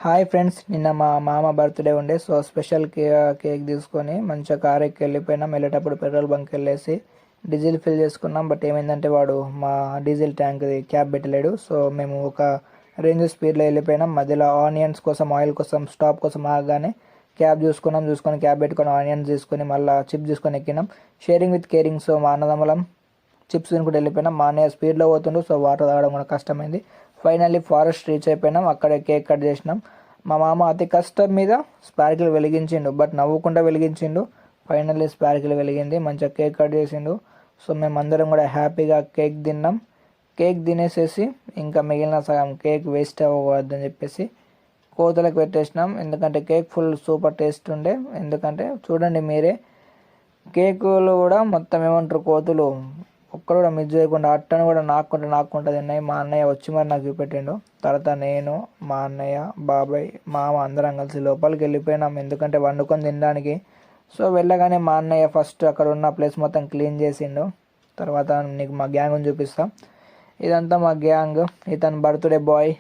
Hi friends, నిన్న మా మామ బర్త్డే ఉండే. సో స్పెషల్ కేక్ తీసుకొని మంచిగా కార్ ఎక్కి వెళ్ళిపోయినాం. వెళ్ళేటప్పుడు పెట్రోల్ బంక్ వెళ్ళేసి డీజిల్ ఫిల్ చేసుకున్నాం. బట్ ఏమైందంటే వాడు మా డీజిల్ ట్యాంక్ క్యాప్ పెట్టలేడు. సో మేము ఒక రేంజ్ స్పీడ్లో వెళ్ళిపోయినాం. మధ్యలో ఆనియన్స్ కోసం, ఆయిల్ కోసం, స్టాప్ కోసం ఆగానే క్యాబ్ చూసుకొని క్యాబ్ పెట్టుకొని ఆనియన్స్ తీసుకొని మళ్ళీ చిప్స్ తీసుకొని ఎక్కినాం. Sharing with caring. సో మా అన్నదమ్ములం చిప్స్ తినుకుంటూ వెళ్ళిపోయినాం. మా అన్నయ్య స్పీడ్లో పోతుండు. సో వాటర్ తాగడం కూడా కష్టమైంది. ఫైనల్లీ ఫారెస్ట్ రీచ్ అయిపోయినాం. అక్కడే కేక్ కట్ చేసినాం. మా మామ అతి కష్టం మీద స్పార్కిల్ వెలిగించిండు, బట్ నవ్వుకుంటా వెలిగించిండు. ఫైనల్లీ స్పార్కిల్ వెలిగింది. మంచిగా కేక్ కట్ చేసిండు. సో మేమందరం కూడా హ్యాపీగా కేక్ తిన్నాం. కేక్ తినేసేసి ఇంకా మిగిలిన సగం కేక్ వేస్ట్ అవ్వవద్దని చెప్పేసి కోతలకు పెట్టేసినాం. ఎందుకంటే కేక్ ఫుల్ సూపర్ టేస్ట్ ఉండే. ఎందుకంటే చూడండి మీరే, కేకులు కూడా మొత్తం ఏమంటారు, కోతులు ఒక్కరు కూడా మిస్ చేయకుండా అట్టను కూడా నాక్కుంటా తిన్నాయి. మా అన్నయ్య వచ్చి మరి నాకు చూపెట్టిండు. తర్వాత నేను, మా అన్నయ్య, బాబాయ్, మామ అందరం కలిసి లోపలికి వెళ్ళిపోయినాం. ఎందుకంటే వండుకొని తినడానికి. సో వెళ్ళగానే మా అన్నయ్య ఫస్ట్ అక్కడ ఉన్న ప్లేస్ మొత్తం క్లీన్ చేసిండు. తర్వాత నీకు మా గ్యాంగ్ని చూపిస్తాం. ఇదంతా మా గ్యాంగ్. ఇతను బర్త్డే బాయ్.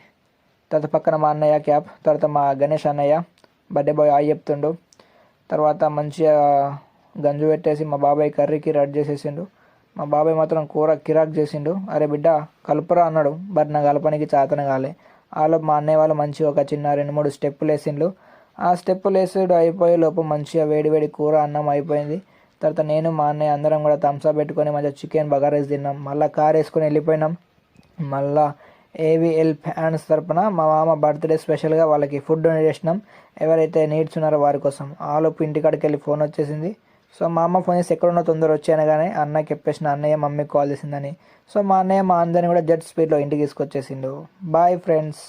తర్వాత పక్కన మా అన్నయ్య క్యాప్. తర్వాత మా గణేష్ అన్నయ్య బర్త్డే బాయ్ ఆయి చెప్తుండు. తర్వాత మంచిగా గంజు పెట్టేసి మా బాబాయ్ కర్రీకి రెడీ చేసేసిండు. మా బాబాయ్ మాత్రం కూర కిరాక్ చేసిండు. అరే బిడ్డ కలుపురా అన్నాడు, బట్ నా కలపనికి చేతన కాలే. ఆలోపు మా అన్నయ్య వాళ్ళు మంచిగా ఒక చిన్న 2-3 స్టెప్పులు వేసిండు. ఆ స్టెప్పులు వేసుడు అయిపోయే లోపు మంచిగా వేడి కూర అన్నం అయిపోయింది. తర్వాత నేను, మా అన్నయ్య అందరం కూడా థమ్స్అప్ పెట్టుకొని మంచిగా చికెన్ బగారా రైస్ తిన్నాం. మళ్ళీ కార్ వేసుకొని వెళ్ళిపోయినాం. మళ్ళా ఏవిఎల్ ఫ్యాన్స్ తరపున మా మామ బర్త్డే స్పెషల్గా వాళ్ళకి ఫుడ్ డొనేట్ చేసినాం. ఎవరైతే నీడ్స్ ఉన్నారో వారి కోసం. ఆలోపు ఇంటికాడికి వెళ్ళి ఫోన్ వచ్చేసింది. సో మా అమ్మ ఫోన్ చేసి ఎక్కడున్నా తొందర వచ్చాను, కానీ అన్నకి చెప్పేసిన అన్నయ్య మమ్మీకి కాల్ చేసిందని. సో మా అన్నయ్య మా అందరిని కూడా జెట్ స్పీడ్లో ఇంటికి తీసుకొచ్చేసిండు. Bye friends.